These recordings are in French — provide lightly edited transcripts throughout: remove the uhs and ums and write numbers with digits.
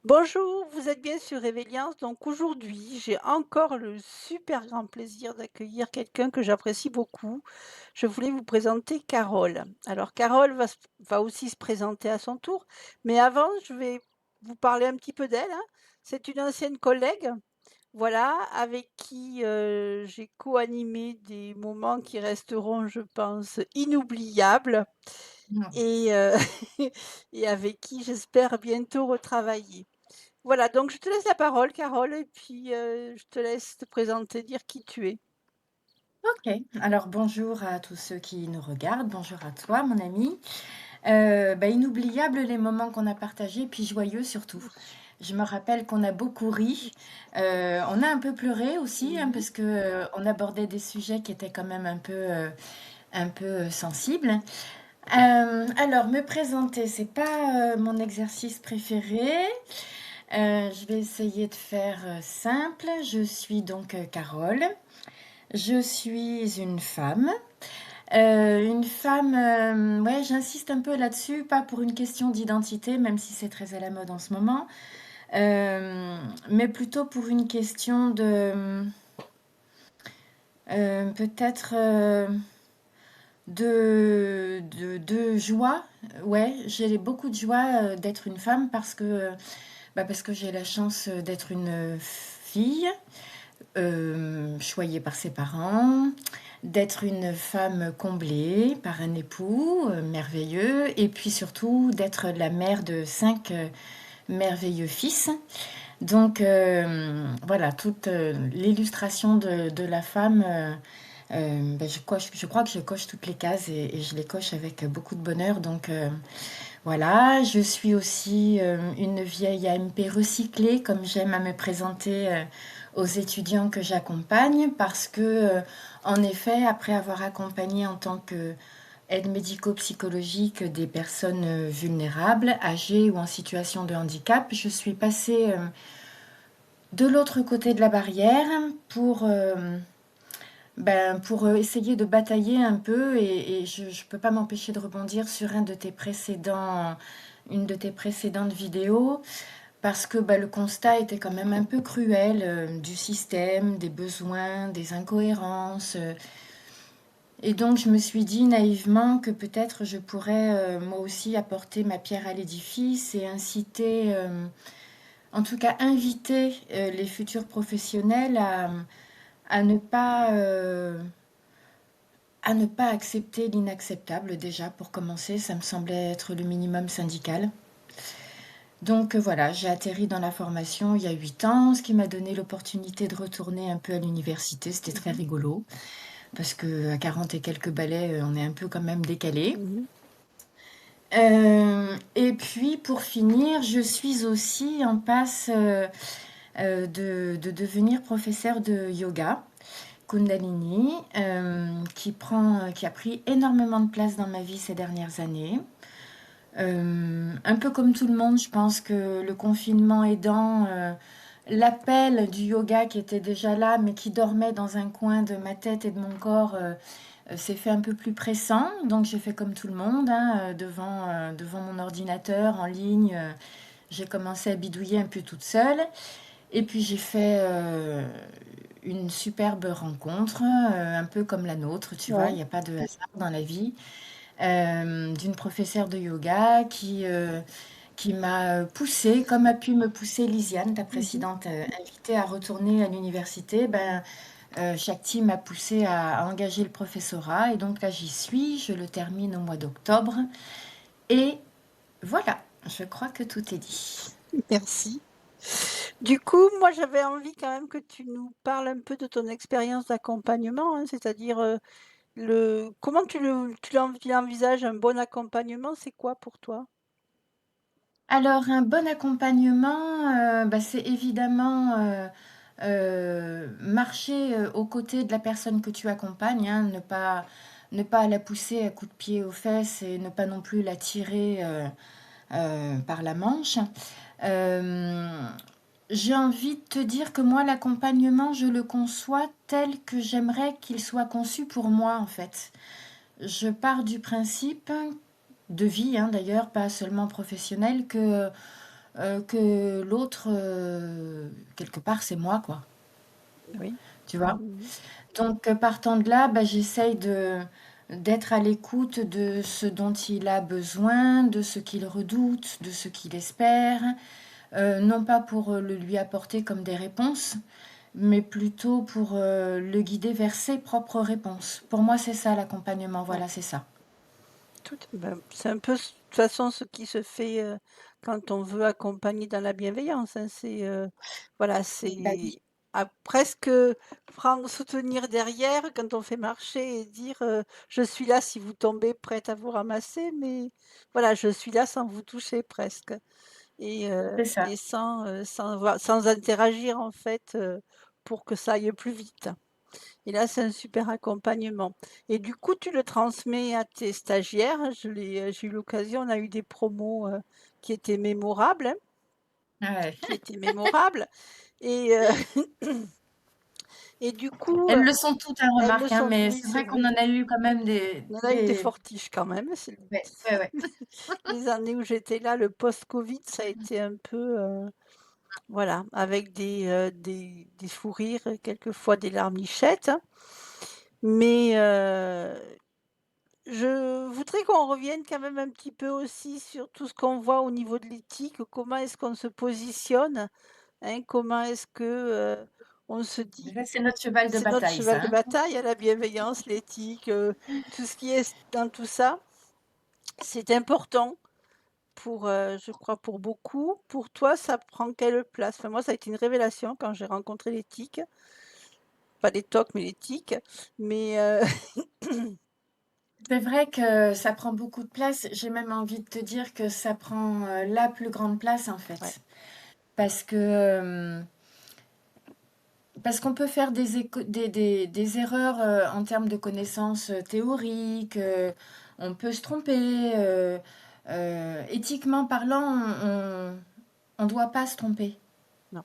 Bonjour, vous êtes bien sur Résilience. Donc aujourd'hui, j'ai encore le super grand plaisir d'accueillir quelqu'un que j'apprécie beaucoup. Je voulais vous présenter Carole. Alors Carole va aussi se présenter à son tour, mais avant, je vais vous parler un petit peu d'elle, hein. C'est une ancienne collègue, voilà, avec qui j'ai co-animé des moments qui resteront, je pense, inoubliables Mmh. et, et avec qui j'espère bientôt retravailler. Voilà, donc je te laisse la parole Carole et puis, je te laisse te présenter, dire qui tu es. OK. Alors bonjour à tous ceux qui nous regardent. Bonjour à toi, mon ami. Inoubliables les moments qu'on a partagés, puis joyeux surtout. Je me rappelle qu'on a beaucoup ri, on a un peu pleuré aussi, hein, Mmh. parce que, on abordait des sujets qui étaient quand même un peu, sensibles. Alors me présenter, c'est pas, mon exercice préféré. Je vais essayer de faire, simple. Je suis donc, Carole. Je suis une femme, ouais, j'insiste un peu là-dessus, pas pour une question d'identité, même si c'est très à la mode en ce moment, mais plutôt pour une question peut-être, de joie. Ouais, j'ai beaucoup de joie, d'être une femme parce que j'ai la chance, d'être une fille, choyée par ses parents, d'être une femme comblée par un époux, merveilleux et puis surtout d'être la mère de 5 merveilleux fils. Donc voilà, toute, l'illustration de la femme, je crois que je coche toutes les cases et je les coche avec beaucoup de bonheur donc voilà. Je suis aussi, une vieille AMP recyclée, comme j'aime à me présenter, aux étudiants que j'accompagne parce que, en effet, après avoir accompagné en tant qu'aide médico-psychologique des personnes, vulnérables, âgées ou en situation de handicap, je suis passée, de l'autre côté de la barrière pour, pour, essayer de batailler un peu et je peux pas m'empêcher de rebondir sur une de tes précédentes vidéos parce que, le constat était quand même un peu cruel, du système, des besoins, des incohérences, et donc je me suis dit naïvement que peut-être je pourrais, moi aussi apporter ma pierre à l'édifice et inciter, en tout cas inviter, les futurs professionnels à ne pas, à ne pas accepter l'inacceptable déjà pour commencer, ça me semblait être le minimum syndical. Donc voilà, j'ai atterri dans la formation il y a 8 ans, ce qui m'a donné l'opportunité de retourner un peu à l'université. C'était très Mmh. rigolo parce qu'à 40 et quelques balais, on est un peu quand même décalé. Mmh. Et puis pour finir, je suis aussi en passe, de devenir professeure de yoga Kundalini, qui a pris énormément de place dans ma vie ces dernières années. Un peu comme tout le monde, je pense que le confinement aidant, l'appel du yoga qui était déjà là, mais qui dormait dans un coin de ma tête et de mon corps, s'est fait un peu plus pressant. Donc j'ai fait comme tout le monde, hein, devant mon ordinateur en ligne. J'ai commencé à bidouiller un peu toute seule. Et puis j'ai fait une superbe rencontre, un peu comme la nôtre, tu vois, il Ouais. n'y a pas de hasard dans la vie, d'une professeure de yoga qui m'a poussée, comme a pu me pousser Lisiane, ta Mmh. précédente invitée, à retourner à l'université. Shakti m'a poussée à engager le professorat et donc là j'y suis, je le termine au mois d'octobre et voilà, je crois que tout est dit. Merci. Du coup, moi, j'avais envie quand même que tu nous parles un peu de ton expérience d'accompagnement, hein, c'est-à-dire, le comment tu l'envisages un bon accompagnement, c'est quoi pour toi? Alors un bon accompagnement, c'est évidemment, marcher, aux côtés de la personne que tu accompagnes, hein, ne pas la pousser à coups de pied aux fesses et ne pas non plus la tirer, par la manche. Hem, j'ai envie de te dire que moi l'accompagnement, je le conçois tel que j'aimerais qu'il soit conçu pour moi, en fait. Je pars du principe de vie, hein, d'ailleurs, pas seulement professionnel, que que l'autre, quelque part, c'est moi, quoi. Oui. Tu vois? Mmh. Donc, partant de là, bah, j'essaye d'être à l'écoute de ce dont il a besoin, de ce qu'il redoute, de ce qu'il espère, non pas pour le lui apporter comme des réponses, mais plutôt pour le guider vers ses propres réponses. Pour moi, c'est ça l'accompagnement, Ouais. voilà, c'est ça. C'est un peu de toute façon ce qui se fait, quand on veut accompagner dans la bienveillance, hein. Voilà, Bah oui, c'est à presque prendre soutenir derrière quand on fait marcher et dire, «Je suis là si vous tombez, prête à vous ramasser, mais voilà, je suis là sans vous toucher presque» c'est ça. et sans interagir en fait, pour que ça aille plus vite. Et là, c'est un super accompagnement et du coup, tu le transmets à tes stagiaires. J'ai eu l'occasion, on a eu des promos, qui étaient mémorables, hein, Ouais. qui étaient mémorables et et du coup, Elles le sont toutes, hein, elles le remarque, hein, sont mais oui, c'est c'est vrai qu'on vrai. en a eu quand même On en a eu des fortiches quand même, c'est le ouais, ouais, ouais. les années où j'étais là, le post-covid, ça a été un peu, voilà, avec des fous rires, quelquefois des larmichettes, mais je voudrais qu'on revienne quand même un petit peu aussi sur tout ce qu'on voit au niveau de l'éthique. Comment est-ce qu'on se positionne, hein? Comment est-ce que, on se dit Ça, c'est notre cheval de c'est notre bataille, cheval ça, de hein. bataille, hein, la bienveillance, l'éthique, tout ce qui est dans tout ça. C'est important pour, je crois pour beaucoup. Pour toi, ça prend quelle place? Enfin moi, ça a été une révélation quand j'ai rencontré l'éthique, pas les TOC, mais l'éthique, mais C'est vrai que ça prend beaucoup de place. J'ai même envie de te dire que ça prend, la plus grande place, en ouais, fait. Parce que, parce qu'on peut faire des erreurs, en termes de connaissances, théoriques, on peut se tromper, éthiquement parlant, on doit pas se tromper, non,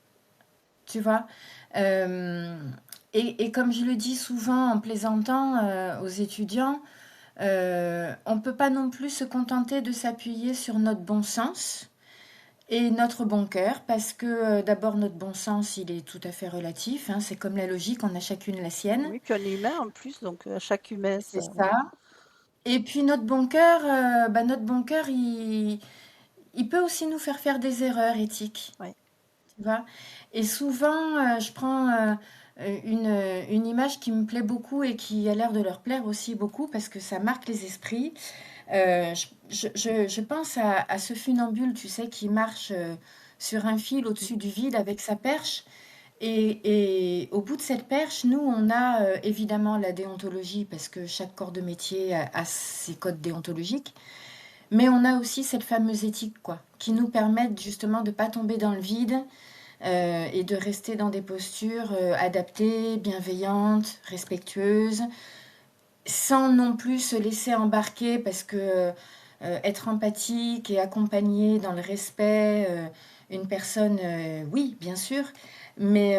tu vois? Hem et comme je le dis souvent en plaisantant, aux étudiants, on peut pas non plus se contenter de s'appuyer sur notre bon sens et notre bon cœur parce que, d'abord notre bon sens, il est tout à fait relatif, hein, c'est comme la logique, on a chacune la sienne. oui, puis on est humain en plus, donc à chaque humain C'est ça ça et puis notre bon cœur, bah, notre bon cœur, il peut aussi nous faire des erreurs éthiques, ouais. tu vois? Et souvent, je prends, une image qui me plaît beaucoup et qui a l'air de leur plaire aussi beaucoup parce que ça marque les esprits. Je pense à ce funambule, tu sais, qui marche, sur un fil Mmh. au-dessus du vide avec sa perche et au bout de cette perche, nous, on a, évidemment la déontologie parce que chaque corps de métier a ses codes déontologiques, mais on a aussi cette fameuse éthique, quoi, qui nous permettent justement de pas tomber dans le vide, et de rester dans des postures, adaptées, bienveillantes, respectueuses, sans non plus se laisser embarquer parce que, être empathique et accompagner dans le respect, une personne, oui, bien sûr, mais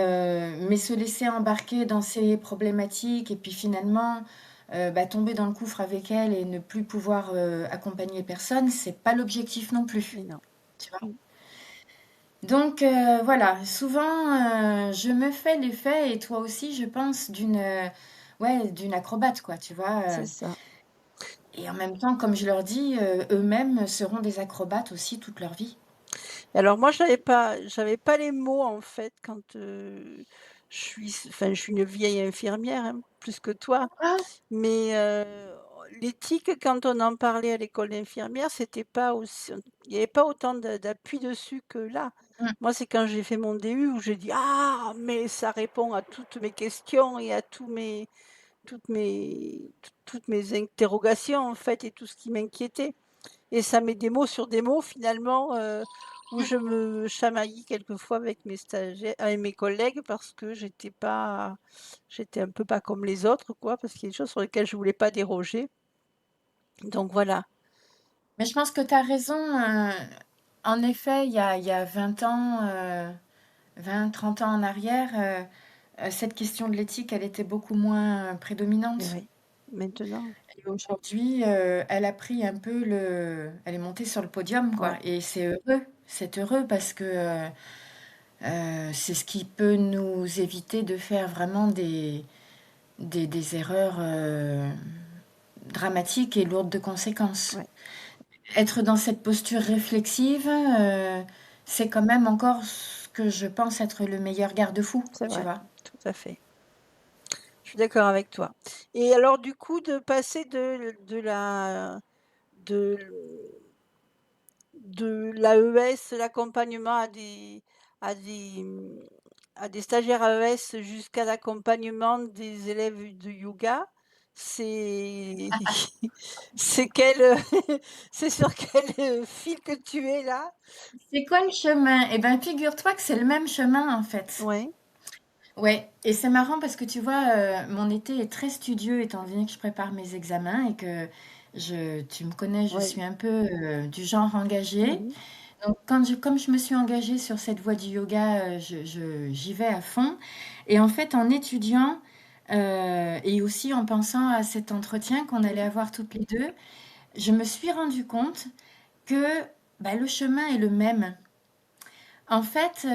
se laisser embarquer dans ses problématiques et puis finalement, bah, tomber dans le gouffre avec elle et ne plus pouvoir, accompagner personne, c'est pas l'objectif non plus, Et non. tu vois? Mmh. Donc voilà, souvent, je me fais l'effet et toi aussi je pense d'une, ouais, d'une acrobate quoi, tu vois? C'est ça. Et en même temps, comme je leur dis, eux-mêmes seront des acrobates aussi toute leur vie. Et alors moi j'avais pas les mots en fait quand, je suis une vieille infirmière, hein, plus que toi, Ah! mais l'éthique quand on en parlait à l'école d'infirmière, c'était pas aussi il y avait pas autant d'appui dessus que là. Mmh. Moi, c'est quand j'ai fait mon DU où j'ai dit: «Ah mais ça répond à toutes mes questions et à toutes mes interrogations en fait et tout ce qui m'inquiétait». Et ça met des mots sur des mots finalement, où je me chamaillais quelquefois avec mes stagiaires avec mes collègues parce que j'étais un peu pas comme les autres quoi, parce qu'il y a des choses sur lesquelles je voulais pas déroger. Donc voilà. Mais je pense que tu as raison, en effet, il y a 20 ans, 20-30 ans en arrière, cette question de l'éthique, elle était beaucoup moins Et prédominante. oui. maintenant. Et aujourd'hui, elle a pris un peu elle est montée sur le podium, Ouais, quoi. Et c'est heureux parce que c'est ce qui peut nous éviter de faire vraiment des erreurs dramatiques et lourdes de conséquences. ouais, Être dans cette posture réflexive, c'est quand même encore ce que je pense être le meilleur garde-fou, c'est tu vrai, vois. tout à fait. Je suis d'accord avec toi. Et alors du coup de passer de de l'AES, l'accompagnement à à des stagiaires AES jusqu'à l'accompagnement des élèves de yoga, c'est c'est c'est sur quel, fil que tu es là? C'est quoi le chemin? Eh ben, figure-toi que c'est le même chemin en fait. Ouais, Ouais, et c'est marrant parce que tu vois, mon été est très studieux étant donné que je prépare mes examens et que tu me connais, je ouais. suis un peu du genre engagée. Mmh. Donc, comme je me suis engagée sur cette voie du yoga, j'y vais à fond. Et en fait, en étudiant et aussi en pensant à cet entretien qu'on allait Oui, avoir toutes les deux, je me suis rendu compte que bah, le chemin est le même. En fait,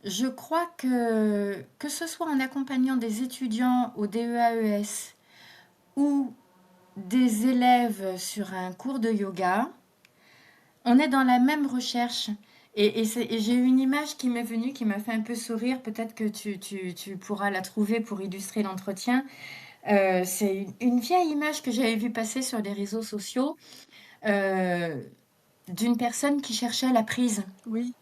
je crois que ce soit en accompagnant des étudiants au DEAES ou des élèves sur un cours de yoga, on est dans la même recherche. Et j'ai eu une image qui m'est venue, qui m'a fait un peu sourire. Peut-être que tu pourras la trouver pour illustrer l'entretien. C'est une vieille image que j'avais vue passer sur les réseaux sociaux euh, d'une personne qui cherchait la prise, oui,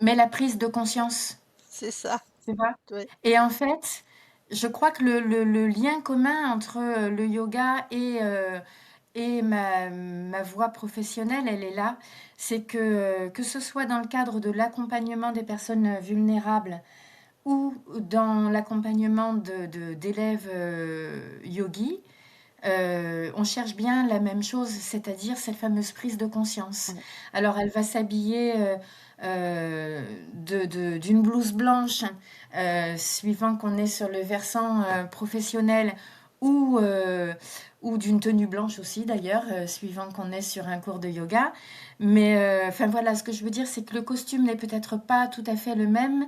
mais la prise de conscience. c'est ça. Tu vois? Ouais, Et en fait, je crois que le lien commun entre le yoga et ma voie professionnelle, elle est là. C'est que ce soit dans le cadre de l'accompagnement des personnes vulnérables ou dans l'accompagnement d'élèves yogis, on cherche bien la même chose, c'est-à-dire cette fameuse prise de conscience. ouais, Alors, elle va s'habiller d'une blouse blanche, suivant qu'on est sur le versant professionnel, ou, euh, ou d'une tenue blanche aussi, d'ailleurs, suivant qu'on est sur un cours de yoga. Mais enfin voilà, ce que je veux dire, c'est que le costume n'est peut-être pas tout à fait le même,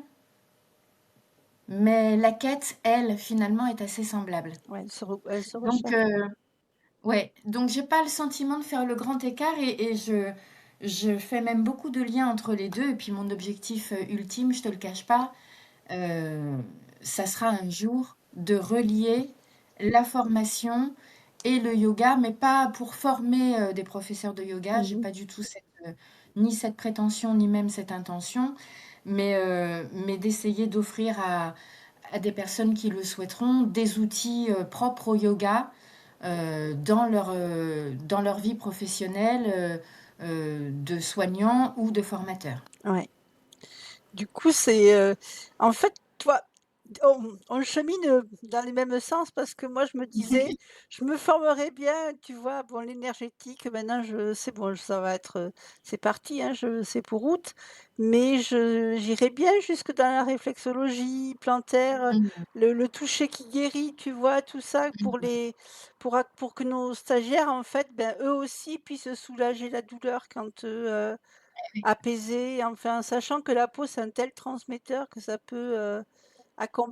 mais la quête, elle, finalement, est assez semblable. ouais, elle se Donc, recherche. ouais, donc j'ai pas le sentiment de faire le grand écart et je fais même beaucoup de liens entre les deux. Et puis mon objectif ultime, je te le cache pas, euh, ça sera un jour de relier la formation et le yoga, mais pas pour former des professeurs de yoga. J'ai Mmh. pas du tout ni cette prétention, ni même cette intention, mais d'essayer d'offrir à des personnes qui le souhaiteront des outils propres au yoga dans leur vie professionnelle de soignant ou de formateur. Ouais. Du coup, en fait, toi, on chemine, dans les mêmes sens parce que moi, je me disais: «Je me formerai bien», tu vois? Bon, l'énergétique, maintenant, c'est bon, ça va être, c'est parti, hein, c'est pour août, mais j'irai bien jusque dans la réflexologie plantaire, Mhm. le toucher qui guérit, tu vois? Tout ça pour que nos stagiaires, en fait, ben, eux aussi puissent soulager la douleur quand, apaiser, enfin, sachant que la peau, c'est un tel transmetteur que ça peut,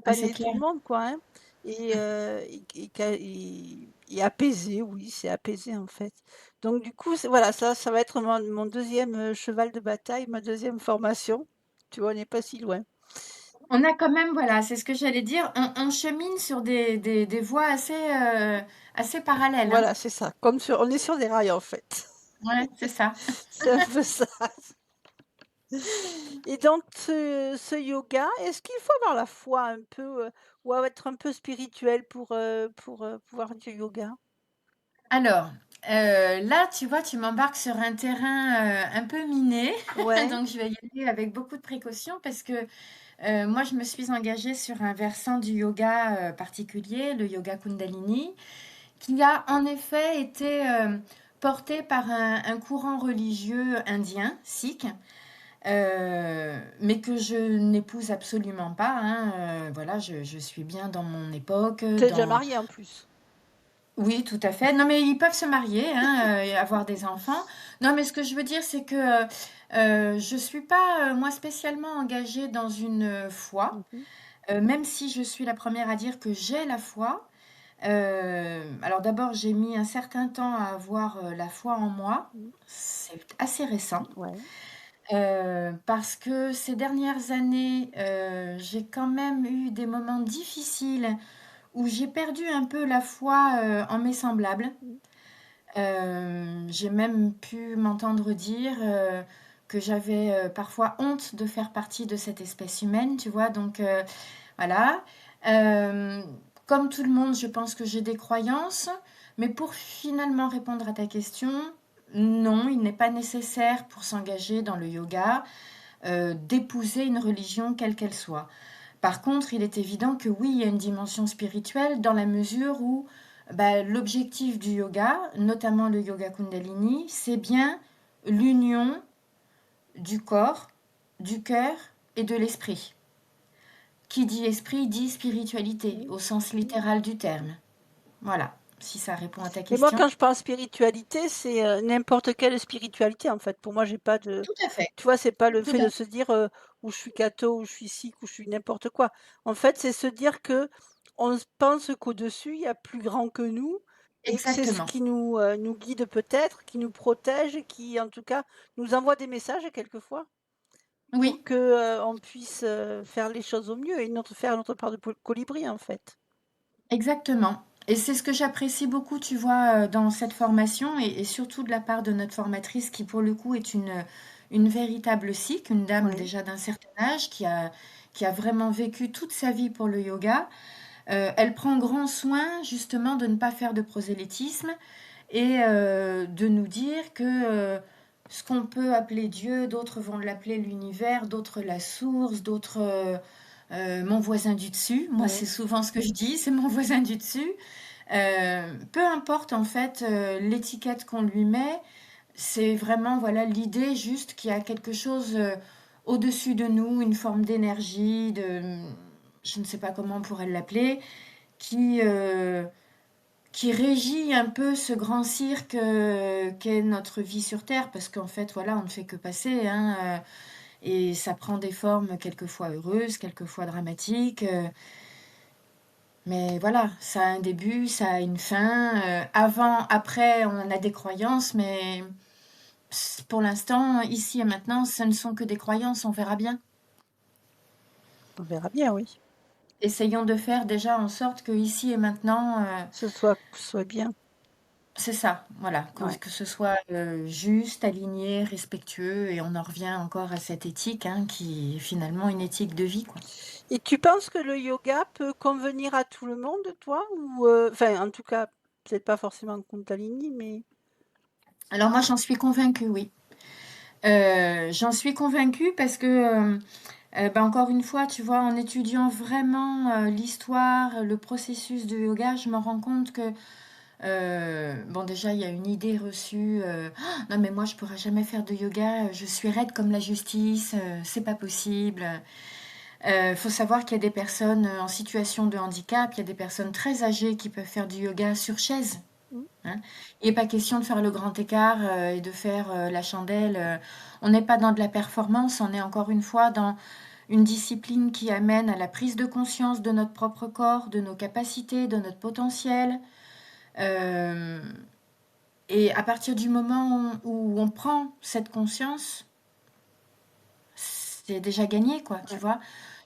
Ah, c'est accompagner tout clair. le monde, quoi, hein, et apaiser, oui, c'est apaiser, en fait. Donc du coup, c'est voilà, ça va être mon 2e, cheval de bataille, ma deuxième formation. Tu vois, on n'est pas si loin. On a quand même, voilà, c'est ce que j'allais dire, on chemine sur des voies assez parallèles, hein. Voilà, c'est ça, comme on est sur des rails, en fait. Ouais, c'est ça. C'est un peu ça. Et dans ce yoga, est-ce qu'il faut avoir la foi un peu, ou être un peu spirituel pour, pouvoir faire du yoga? Alors, là, tu vois, tu m'embarques sur un terrain un peu miné, Ouais, donc je vais y aller avec beaucoup de précaution parce que moi, je me suis engagée sur un versant du yoga particulier, le yoga Kundalini, qui a en effet été porté par un courant religieux indien, sikh, mais que je n'épouse absolument pas, hein. Voilà, je suis bien dans mon époque, tu es déjà mariée en plus? Oui, tout à fait. Non, mais ils peuvent se marier, hein, et avoir des enfants. Non, mais ce que je veux dire, c'est que je suis pas, moi, spécialement engagée dans une foi, Mmh mh. même si je suis la première à dire que j'ai la foi. Alors d'abord, j'ai mis un certain temps à avoir la foi en moi. Mmh. C'est assez récent. Ouais. Parce que ces dernières années, j'ai quand même eu des moments difficiles où j'ai perdu un peu la foi en mes semblables. Mmh. J'ai même pu m'entendre dire, que j'avais, parfois honte de faire partie de cette espèce humaine, tu vois? Donc, voilà. Hem, Comme tout le monde, je pense que j'ai des croyances, mais pour finalement répondre à ta question, non, il n'est pas nécessaire pour s'engager dans le yoga, d'épouser une religion quelle qu'elle soit. Par contre, il est évident que oui, il y a une dimension spirituelle dans la mesure où bah, l'objectif du yoga, notamment le yoga Kundalini, c'est bien l'union du corps, du cœur et de l'esprit. Qui dit esprit dit spiritualité Mmh. au sens littéral du terme. Voilà, si ça répond à ta Mais moi, question. quand je pense spiritualité, c'est, n'importe quelle spiritualité, en fait. Pour moi, j'ai pas de Tout à fait, tu vois, c'est pas le tout fait à de se dire, ou je suis catho, ou je suis sikh, ou je suis n'importe quoi. En fait, c'est se dire qu'on s pense qu'au-dessus, il y a plus grand que nous et que c'est ce exactement. qui nous guide peut-être, qui nous protège et qui, en tout cas, nous envoie des messages quelquefois pour Oui, que, on puisse, faire les choses au mieux et faire notre part de colibri, en fait. exactement. Et c'est ce que j'apprécie beaucoup, tu vois, dans cette formation et surtout de la part de notre formatrice qui, pour le coup, est une véritable sikh, une dame Ouais. déjà d'un certain âge qui a vraiment vécu toute sa vie pour le yoga. Elle prend grand soin justement de ne pas faire de prosélytisme et de nous dire que ce qu'on peut appeler Dieu, d'autres vont l'appeler l'univers, d'autres la source, d'autres mon voisin du dessus. Moi, Ouais. c'est souvent ce que je dis, c'est mon voisin du dessus. Peu importe en fait l'étiquette qu'on lui met, c'est vraiment voilà l'idée juste qu'il y a quelque chose au-dessus de nous, une forme d'énergie, je ne sais pas comment on pourrait l'appeler, qui, euh, qui régit un peu ce grand cirque qu'est notre vie sur Terre, parce qu'en fait, voilà, on ne fait que passer, hein, et ça prend des formes quelquefois heureuses, quelquefois dramatiques. Mais voilà, ça a un début, ça a une fin. Avant, après, on en a des croyances, mais pour l'instant, ici et maintenant, ce ne sont que des croyances, on verra bien. On verra bien, oui. Essayons de faire déjà en sorte que ici et maintenant, Ce soit bien. c'est ça, voilà, Ouais. que ce soit juste, aligné, respectueux, et on en revient encore à cette éthique, hein, qui est finalement une éthique de vie, quoi. Et tu penses que le yoga peut convenir à tout le monde, toi? Ou, enfin, en tout cas, peut-être pas forcément Kundalini, mais Alors moi, j'en suis convaincue, oui. J'en suis convaincue parce que, bah, encore une fois, tu vois, en étudiant vraiment l'histoire, le processus de yoga, je me rends compte que, bon, déjà, il y a une idée reçue, ah, non, mais moi, je pourrais jamais faire de yoga, je suis raide comme la justice, c'est pas possible. Faut savoir qu'il y a des personnes en situation de handicap, il y a des personnes très âgées qui peuvent faire du yoga sur chaise. mmh, Hein. Il n'est pas question de faire le grand écart et de faire la chandelle. On n'est pas dans de la performance, on est encore une fois dans une discipline qui amène à la prise de conscience de notre propre corps, de nos capacités, de notre potentiel. Euh, et à partir du moment où on prend cette conscience, c'est déjà gagné, quoi, tu ouais. vois.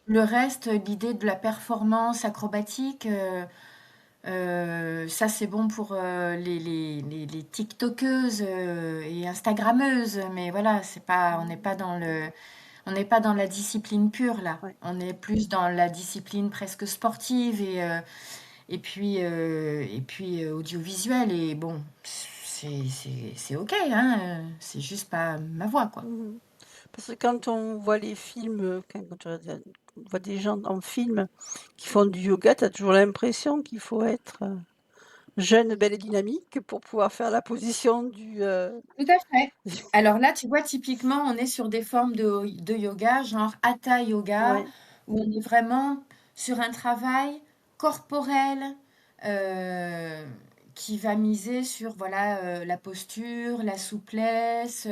Le reste, l'idée de la performance acrobatique, ça c'est bon pour les tiktokeuses et instagrammeuses, mais voilà, c'est pas, on n'est pas dans la discipline pure là. Ouais. On est plus dans la discipline presque sportive et puis audiovisuelle. Et bon, c'est ok, hein, c'est juste pas ma voix, quoi. Mmh. Parce que quand on voit les films, on voit des gens en film qui font du yoga, tu as toujours l'impression qu'il faut être, jeune, belle et dynamique pour pouvoir faire la position Tout à fait. Alors là, tu vois, typiquement, on est sur des formes de yoga, genre hatha yoga, ouais. où on est vraiment sur un travail corporel, euh, qui va miser sur, voilà, la posture, la souplesse,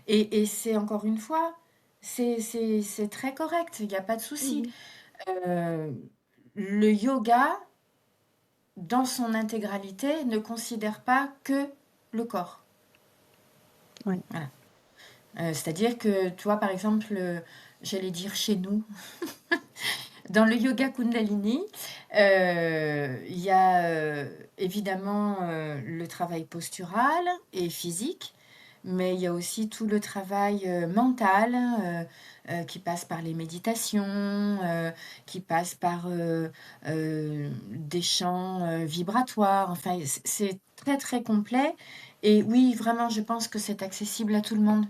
et c'est encore une fois, c'est très correct, il y a pas de souci. Mmh. Heu, le yoga, dans son intégralité, ne considère pas que le corps. Ouais. Voilà. C'est-à-dire que, tu vois, par exemple, j'allais dire chez nous, dans le yoga Kundalini, il y a, évidemment, le travail postural et physique, mais il y a aussi tout le travail, mental, qui passe par les méditations, qui passe par, des chants, vibratoires. Enfin, c'est très, très complet et oui, vraiment, je pense que c'est accessible à tout le monde.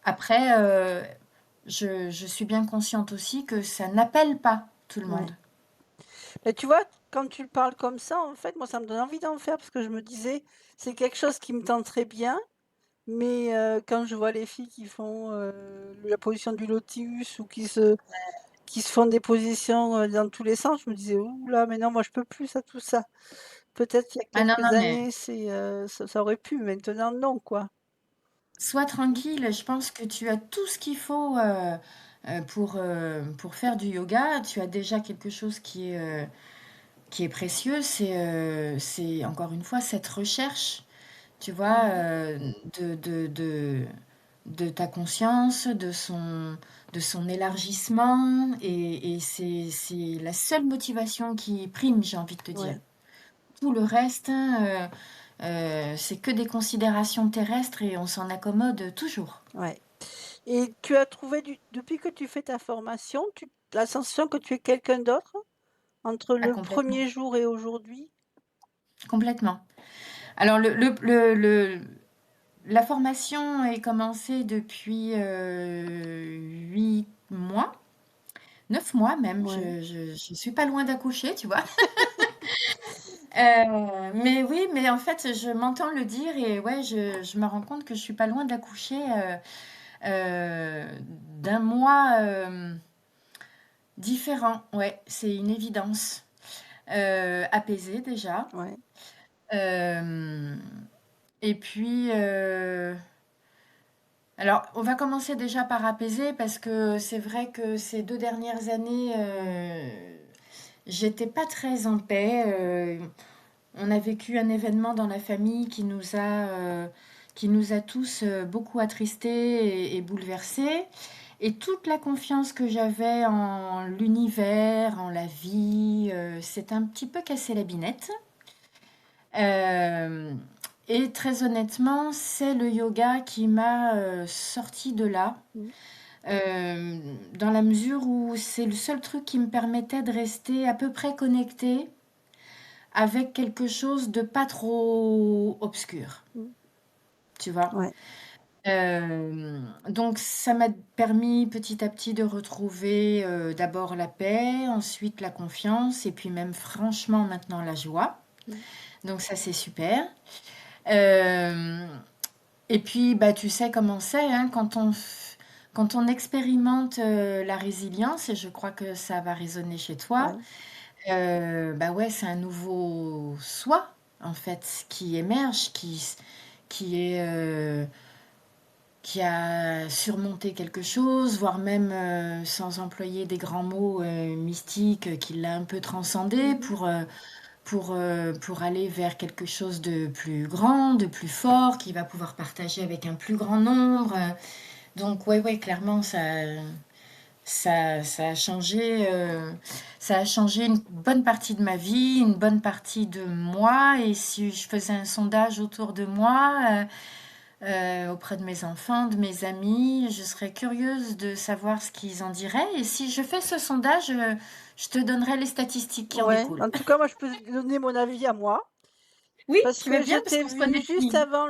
Après, je suis bien consciente aussi que ça n'appelle pas tout le Ouais. monde. Bah, tu vois, quand tu parles comme ça, en fait, moi, ça me donne envie d'en faire parce que je me disais: «C'est quelque chose qui me tenterait bien». Mais quand je vois les filles qui font, la position du lotus ou qui se font des positions, dans tous les sens, je me disais: «Ouh là, mais non, moi je peux plus ça, tout ça». Peut-être il y a Ah non, quelques non, mais années, ça aurait pu, maintenant non, quoi. sois Mmh. tranquille, je pense que tu as tout ce qu'il faut, pour faire du yoga. Tu as déjà quelque chose qui est précieux, c'est encore une fois cette recherche, tu vois, Mmh. de ta conscience, de son élargissement et c'est la seule motivation qui prime, j'ai envie de te dire. Ouais, Tout le reste, c'est que des considérations terrestres et on s'en accommode toujours. ouais. Et tu as trouvé depuis que tu fais ta formation, tu as la sensation que tu es quelqu'un d'autre? Entre Ah le complètement, premier jour et aujourd'hui? complètement. Alors le la formation est commencée depuis, 8 mois, 9 mois même, Ouais, je suis pas loin d'accoucher, tu vois? Mais oui, mais en fait, je m'entends le dire et ouais, je me rends compte que je suis pas loin d'accoucher, d'un mois, différent. Ouais, c'est une évidence. Apaisé déjà, ouais, hem et puis, alors on va commencer déjà par apaiser parce que c'est vrai que ces 2 dernières années, j'étais pas très en paix, on a vécu un événement dans la famille qui nous a tous, beaucoup attristés et bouleversés et toute la confiance que j'avais en l'univers, en la vie, s'est un petit peu cassé la binette. Hem et très honnêtement, c'est le yoga qui m'a, sortie de là, mmh, dans la mesure où c'est le seul truc qui me permettait de rester à peu près connectée avec quelque chose de pas trop obscur, mmh, tu vois? ouais, Donc ça m'a permis petit à petit de retrouver, d'abord la paix, ensuite la confiance et puis même franchement maintenant la joie. mmh, Donc ça, c'est super. Hem Et puis, bah, tu sais comment c'est, hein, quand on expérimente, la résilience et je crois que ça va résonner chez toi, ouais, bah, ouais, c'est un nouveau soi, en fait, qui émerge, qui est, qui a surmonté quelque chose, voire même, sans employer des grands mots, mystiques, qui l'a un peu transcendé mmh. pour aller vers quelque chose de plus grand, de plus fort, qu'il va pouvoir partager avec un plus grand nombre, donc ouais, ouais, clairement ça ça a changé une bonne partie de ma vie, une bonne partie de moi et si je faisais un sondage autour de moi, auprès de mes enfants, de mes amis, je serais curieuse de savoir ce qu'ils en diraient et si je fais ce sondage, je te donnerai les statistiques qui en Ouais, découlent. en tout cas, moi, je peux te donner mon avis à moi. Oui, Parce tu veux que je bien? Parce t'ai qu'on se vu connaît juste fini. avant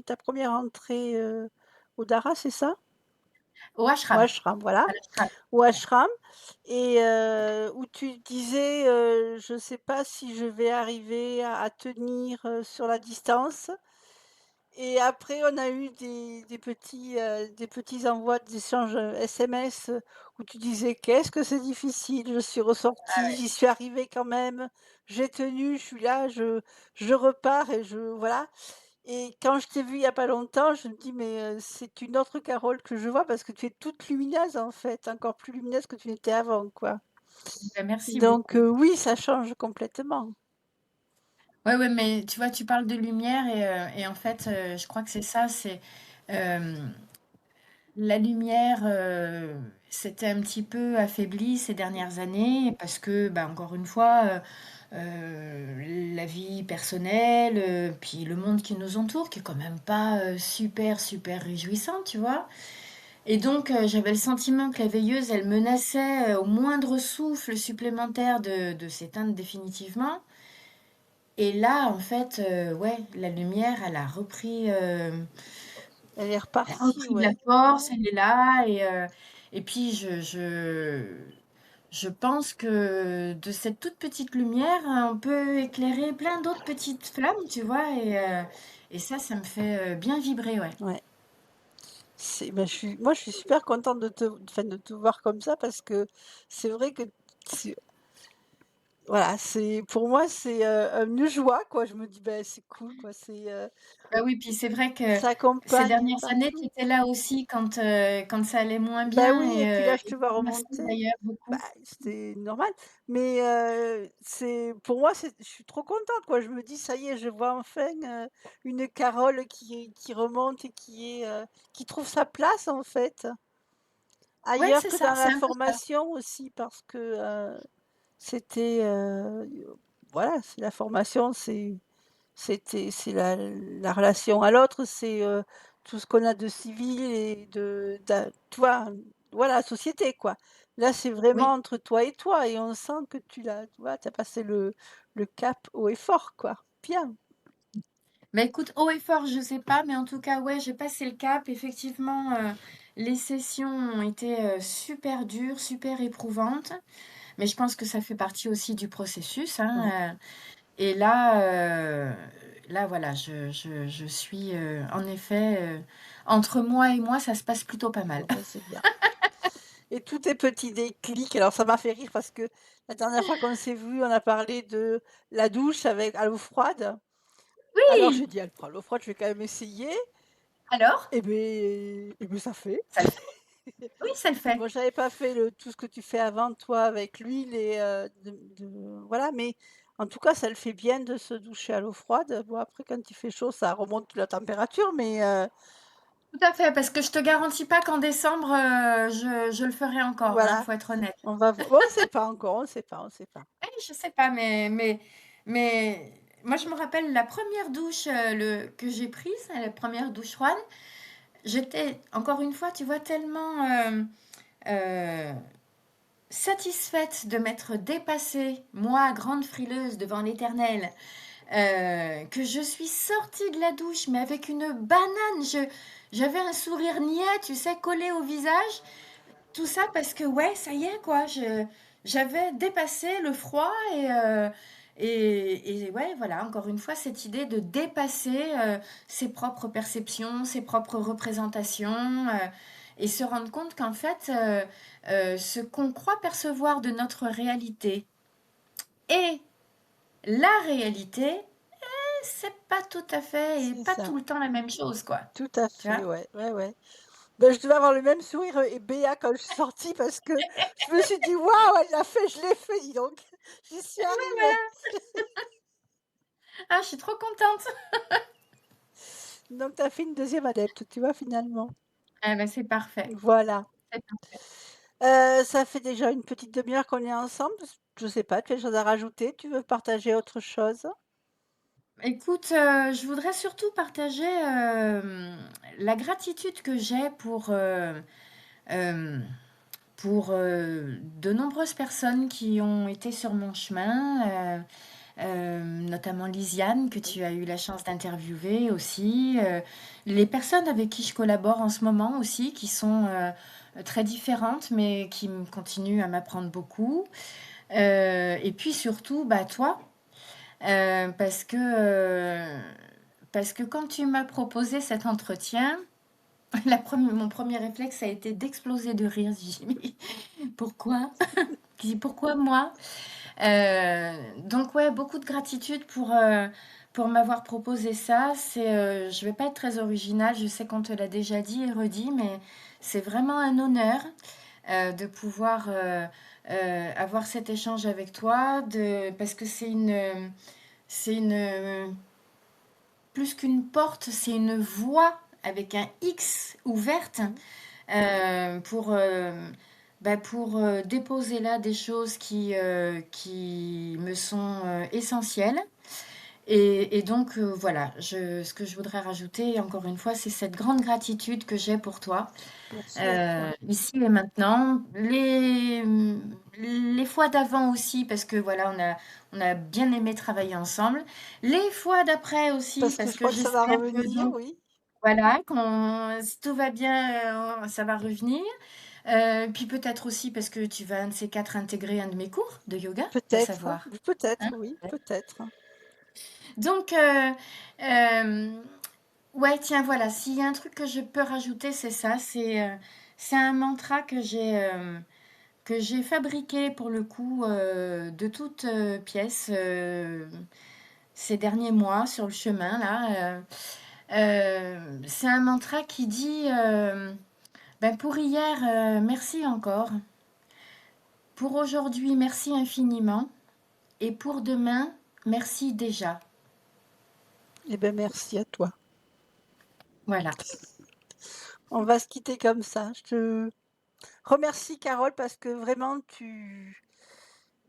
ta première entrée, au Dara, c'est ça? Au Au ashram, ashram, voilà, à l'ashram. au ashram et où tu disais, «Je sais pas si je vais arriver à tenir, sur la distance» et après on a eu des petits envois d'échanges, SMS, où tu disais: «Qu'est-ce que c'est difficile, je suis ressortie, j'y suis arrivée quand même, j'ai tenu, je suis là, je repars et je» voilà. Et quand je t'ai vue il y a pas longtemps, je me dis: «Mais, c'est une autre Carole que je vois parce que tu es toute lumineuse en fait, encore plus lumineuse que tu n'étais avant, quoi». Bah, merci Donc, beaucoup. oui, ça change complètement. Ouais, ouais, mais tu vois, tu parles de lumière et en fait, je crois que c'est ça, c'est, hem, la lumière, s'était un petit peu affaiblie ces dernières années parce que, bah, encore une fois, la vie personnelle, puis le monde qui nous entoure qui est quand même pas, super, super réjouissant, tu vois? Et donc, j'avais le sentiment que la veilleuse, elle menaçait, au moindre souffle supplémentaire de s'éteindre définitivement. Et là, en fait, ouais, la lumière, Elle est elle a repartie, repris de la ouais. force, Ouais. elle est là et puis je pense que de cette toute petite lumière, on peut écairer plein d'autres petites flammes, tu vois? Et ça me fait, bien vibrer, ouais. Ouais. Je suis super contente de te voir comme ça parce que c'est vrai que c'est voilà, c'est pour moi, c'est, une joie, quoi. Je me dis: «Beh, c'est cool, quoi». Bah oui, puis c'est vrai que Ça ces accompagne dernières années, tu partout. étais là aussi quand ça allait moins Bah, bien oui et puis là, je et te vois merci remonter. d'ailleurs Bah, beaucoup. c'était normal, mais c'est pour moi, je suis trop contente, quoi. Je me dis: «Ça y est, je vois enfin, une Carole qui remonte et qui trouve sa place, en fait, Ouais, ailleurs c'est que ça, dans c'est la un peu ça. formation aussi». Parce que, c'était, voilà, c'est la formation, c'est la relation à l'autre, c'est, tout ce qu'on a de civil et tu vois? Voilà, la société, quoi. Là, c'est vraiment Oui. entre toi et toi et on sent que tu vois, tu as passé le cap haut et fort, quoi. Bien. Bah, écoute, haut et fort, je sais pas, mais en tout cas, ouais, j'ai passé le cap. Effectivement, les sessions ont été, super dures, super éprouvantes, mais je pense que ça fait partie aussi du processus, Ouais, hein, et là, voilà, je suis, en effet, entre moi et moi, ça se passe plutôt pas mal. bon, bah, c'est bien et tous tes petits déclics, alors ça m'a fait rire parce que la dernière fois qu'on s'est vus, on a parlé de la douche avec à l'eau froide. Alors Oui! j'ai dit: «Elle prend l'eau froide, je vais quand même essayer» Alors? et beh, ça fait. Ça le fait? Oui, ça le fait. Bon, j'avais pas fait tout ce que tu fais avant toi avec l'huile et voilà, mais en tout cas, ça le fait bien de se doucher à l'eau froide. Bon, après, quand il fait chaud, ça remonte la température, mais Tout à fait, parce que je te garantis pas qu'en décembre, je le ferai encore, hein, voilà, faut être honnête. on va vo on sait pas encore, on sait pas, on sait pas. Je sais pas, mais moi, je me rappelle la première douche, que j'ai prise, la première douche froide. J'étais, encore une fois, tu vois, tellement euh, satisfaite de m'être dépassée, moi, grande frileuse devant l'Éternel, que je suis sortie de la douche, mais avec une banane. J'avais un sourire niais, tu sais, collé au visage. Tout ça parce que, ouais, ça y est, quoi, j'avais dépassé le froid et ouais, voilà, encore une fois, cette idée de dépasser ses propres perceptions, ses propres représentations et se rendre compte qu'en fait, ce qu'on croit percevoir de notre réalité et la réalité, c'est pas tout à fait et C'est pas ça, tout le temps la même chose, quoi. tout à Tu vois? fait, ouais, ouais, ouais. Ben, je devais avoir le même sourire, et béat quand je suis sortie parce que je me suis dit: «Waouh, elle l'a fait, je l'ai fait, dis donc, j'y suis Ouais, arrivée». voilà. Ah, je suis trop contente. Donc tu as fait une deuxième adepte, tu vois, finalement. Ah bah, c'est parfait. Voilà. C'est parfait. Ça fait déjà une petite demi-heure qu'on est ensemble. Je sais pas, tu as des choses à rajouter? Tu veux partager autre chose? Écoute, je voudrais surtout partager, la gratitude que j'ai hem, pour, de nombreuses personnes qui ont été sur mon chemin, notamment Lisiane que Oui. tu as eu la chance d'interviewer aussi, les personnes avec qui je collabore en ce moment aussi qui sont, très différentes mais qui continuent à m'apprendre beaucoup, et puis surtout, bah, toi, parce que, parce que quand tu m'as proposé cet entretien, mon premier réflexe a été d'exploser de rire. J'ai dit: «Mais pourquoi?» J'ai dit: «Pourquoi moi?» Donc ouais, beaucoup de gratitude pour m'avoir proposé ça. Je vais pas être très originale, je sais qu'on te l'a déjà dit et redit, mais c'est vraiment un honneur de pouvoir avoir cet échange avec toi, parce que c'est une, plus qu'une porte, c'est une voie avec un X ouverte pour déposer là des choses qui me sont essentielles. Et donc, voilà, ce que je voudrais rajouter, encore une fois, c'est cette grande gratitude que j'ai pour toi, Merci à toi. ici et maintenant. Les fois d'avant aussi, parce que voilà, on a bien aimé travailler ensemble. Les fois d'après aussi, Parce que parce je que crois que ça va j'espère que revenir, donc, oui. voilà, si tout va bien, ça va revenir. Puis peut-être aussi parce que tu vas un de ces 4 intégrer un de mes cours de yoga, à Peut-être, savoir, peut-être, hein? oui, Ouais. peut-être. Donc, ouais, tiens, voilà, s'il y a un truc que je peux rajouter, c'est ça, c'est un mantra que j'ai fabriqué pour le coup, de toutes, pièces, ces derniers mois sur le chemin là, c'est un mantra qui dit, ben, pour hier, merci encore. Pour aujourd'hui, merci infiniment. Et pour demain, merci déjà. Eh bien, merci à toi. Voilà. On va se quitter comme ça. Je te remercie Carole parce que vraiment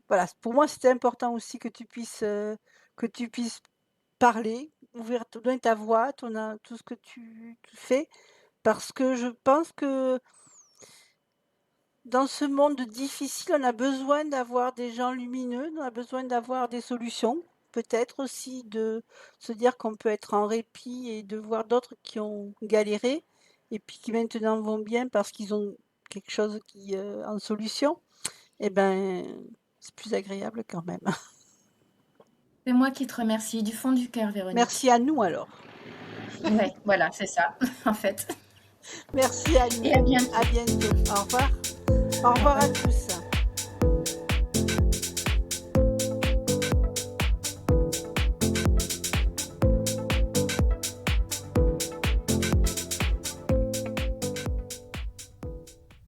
voilà, pour moi, c'était important aussi que tu puisses parler, ouvrir te donner ta voix, tout ce que tu fais parce que je pense que dans ce monde difficile, on a besoin d'avoir des gens lumineux, on a besoin d'avoir des solutions. Peut-être aussi de se dire qu'on peut être en répit et de voir d'autres qui ont galéré et puis qui maintenant vont bien parce qu'ils ont quelque chose en solution. Et ben, c'est plus agréable quand même. C'est moi qui te remercie du fond du cœur, Véronique. Merci à nous alors. Ouais, voilà, c'est ça, en fait. Merci à Et nous. à À bientôt. bientôt. Au revoir. Au Au revoir à revoir. tous.